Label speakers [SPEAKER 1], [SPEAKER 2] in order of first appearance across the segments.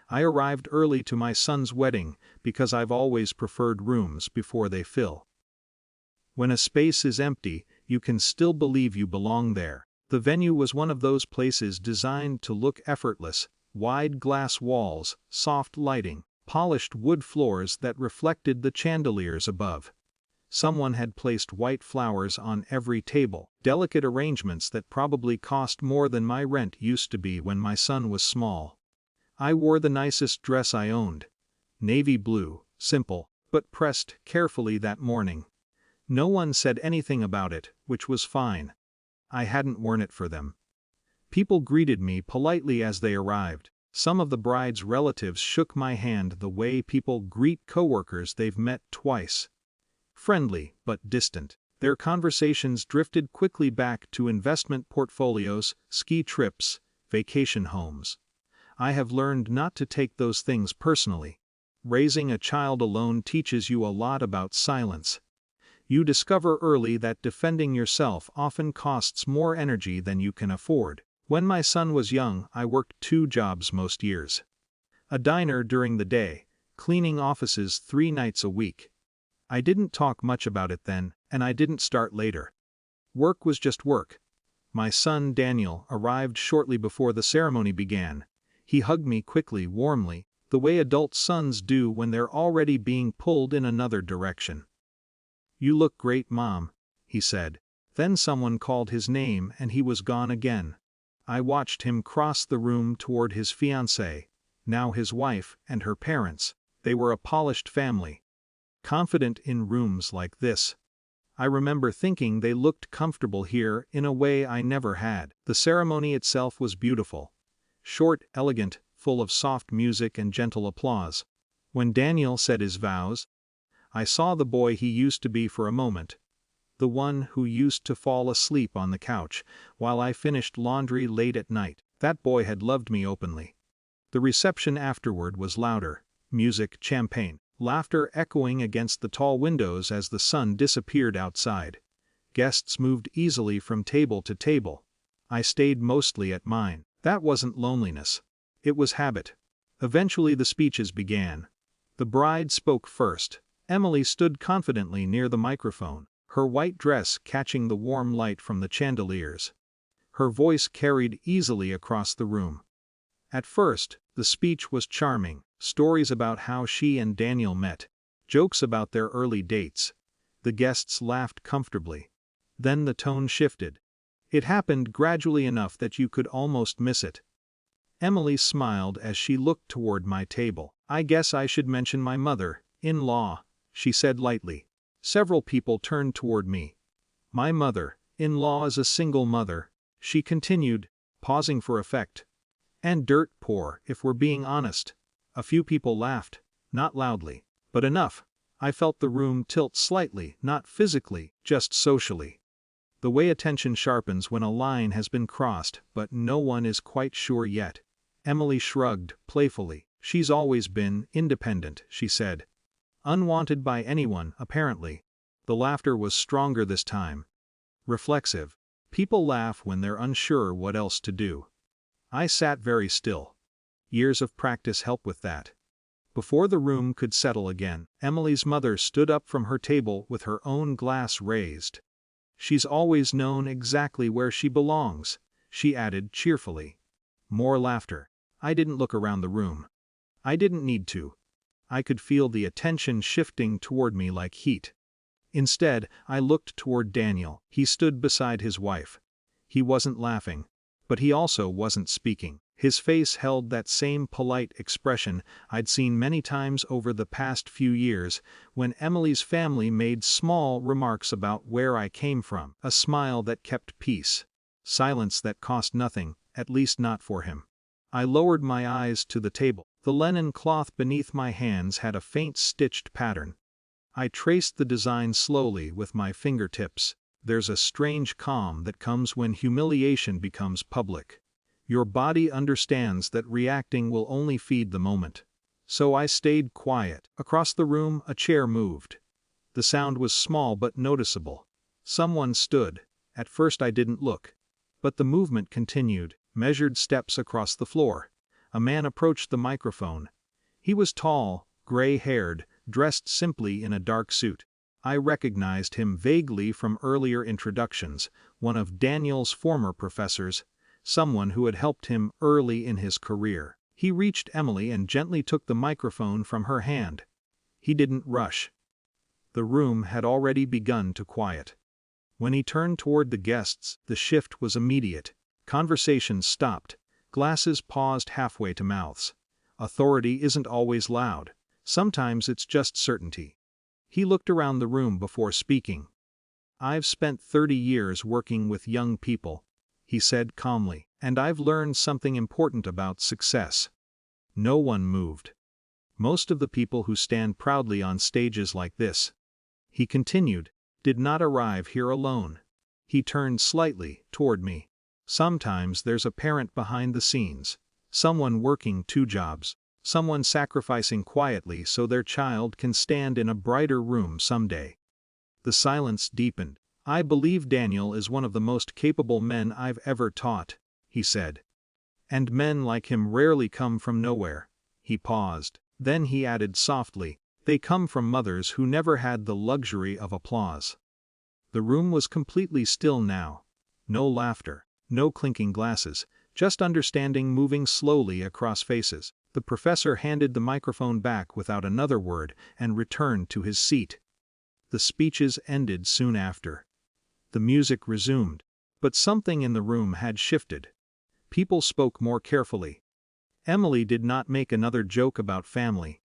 [SPEAKER 1] I arrived early to my son's wedding because I've always preferred rooms before they fill. When a space is empty, you can still believe you belong there. The venue was one of those places designed to look effortless: wide glass walls, soft lighting, polished wood floors that reflected the chandeliers above. Someone had placed white flowers on every table, delicate arrangements that probably cost more than my rent used to be when my son was small. I wore the nicest dress I owned. Navy blue, simple, but pressed carefully that morning. No one said anything about it, which was fine. I hadn't worn it for them. People greeted me politely as they arrived. Some of the bride's relatives shook my hand the way people greet coworkers they've met twice. Friendly, but distant. Their conversations drifted quickly back to investment portfolios, ski trips, vacation homes. I have learned not to take those things personally. Raising a child alone teaches you a lot about silence. You discover early that defending yourself often costs more energy than you can afford. When my son was young, I worked 2 jobs most years. A diner during the day, cleaning offices 3 nights a week. I didn't talk much about it then, and I didn't start later. Work was just work. My son Daniel arrived shortly before the ceremony began. He hugged me quickly, warmly, the way adult sons do when they're already being pulled in another direction. "You look great, Mom," he said. Then someone called his name and he was gone again. I watched him cross the room toward his fiancée, now his wife, and her parents. They were a polished family. Confident in rooms like this. I remember thinking they looked comfortable here in a way I never had. The ceremony itself was beautiful. Short, elegant, full of soft music and gentle applause. When Daniel said his vows, I saw the boy he used to be for a moment. The one who used to fall asleep on the couch while I finished laundry late at night. That boy had loved me openly. The reception afterward was louder. Music, champagne, laughter echoing against the tall windows as the sun disappeared outside. Guests moved easily from table to table. I stayed mostly at mine. That wasn't loneliness. It was habit. Eventually the speeches began. The bride spoke first. Emily stood confidently near the microphone, her white dress catching the warm light from the chandeliers. Her voice carried easily across the room. At first, the speech was charming, stories about how she and Daniel met, jokes about their early dates. The guests laughed comfortably. Then the tone shifted. It happened gradually enough that you could almost miss it. Emily smiled as she looked toward my table. "I guess I should mention my mother-in-law," she said lightly. Several people turned toward me. "My mother-in-law is a single mother," she continued, pausing for effect. "And dirt poor, if we're being honest." A few people laughed, not loudly, but enough. I felt the room tilt slightly, not physically, just socially. The way attention sharpens when a line has been crossed, but no one is quite sure yet. Emily shrugged, playfully. "She's always been independent," she said. "Unwanted by anyone, apparently." The laughter was stronger this time. Reflexive. People laugh when they're unsure what else to do. I sat very still. Years of practice help with that. Before the room could settle again, Emily's mother stood up from her table with her own glass raised. "She's always known exactly where she belongs," she added cheerfully. More laughter. I didn't look around the room. I didn't need to. I could feel the attention shifting toward me like heat. Instead, I looked toward Daniel. He stood beside his wife. He wasn't laughing, but he also wasn't speaking. His face held that same polite expression I'd seen many times over the past few years when Emily's family made small remarks about where I came from. A smile that kept peace. Silence that cost nothing, at least not for him. I lowered my eyes to the table. The linen cloth beneath my hands had a faint stitched pattern. I traced the design slowly with my fingertips. There's a strange calm that comes when humiliation becomes public. Your body understands that reacting will only feed the moment. So I stayed quiet. Across the room, a chair moved. The sound was small but noticeable. Someone stood. At first I didn't look. But the movement continued, measured steps across the floor. a man approached the microphone. He was tall, gray-haired, dressed simply in a dark suit. I recognized him vaguely from earlier introductions, one of Daniel's former professors, someone who had helped him early in his career. He reached Emily and gently took the microphone from her hand. He didn't rush. The room had already begun to quiet. When he turned toward the guests, the shift was immediate. Conversations stopped. Glasses paused halfway to mouths. Authority isn't always loud. Sometimes it's just certainty. He looked around the room before speaking. "I've spent 30 years working with young people," he said calmly, "and I've learned something important about success." No one moved. Most of the people who stand proudly on stages like this, he continued, did not arrive here alone. He turned slightly toward me. Sometimes there's a parent behind the scenes, someone working 2 jobs, someone sacrificing quietly so their child can stand in a brighter room someday. The silence deepened. "I believe Daniel is one of the most capable men I've ever taught," he said. "And men like him rarely come from nowhere." He paused. Then he added softly, "They come from mothers who never had the luxury of applause." The room was completely still now. No laughter, no clinking glasses, just understanding moving slowly across faces. The professor handed the microphone back without another word and returned to his seat. The speeches ended soon after. The music resumed. But something in the room had shifted. People spoke more carefully. Emily did not make another joke about family.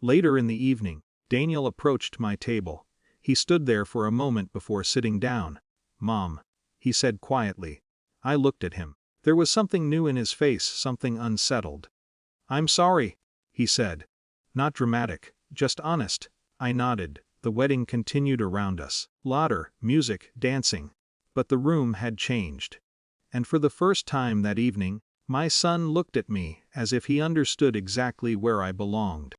[SPEAKER 1] Later in the evening, Daniel approached my table. He stood there for a moment before sitting down. "Mom," he said quietly. I looked at him. There was something new in his face, something unsettled. "I'm sorry," he said. Not dramatic, just honest. I nodded. The wedding continued around us. Louder, music, dancing. But the room had changed. And for the first time that evening, my son looked at me as if he understood exactly where I belonged.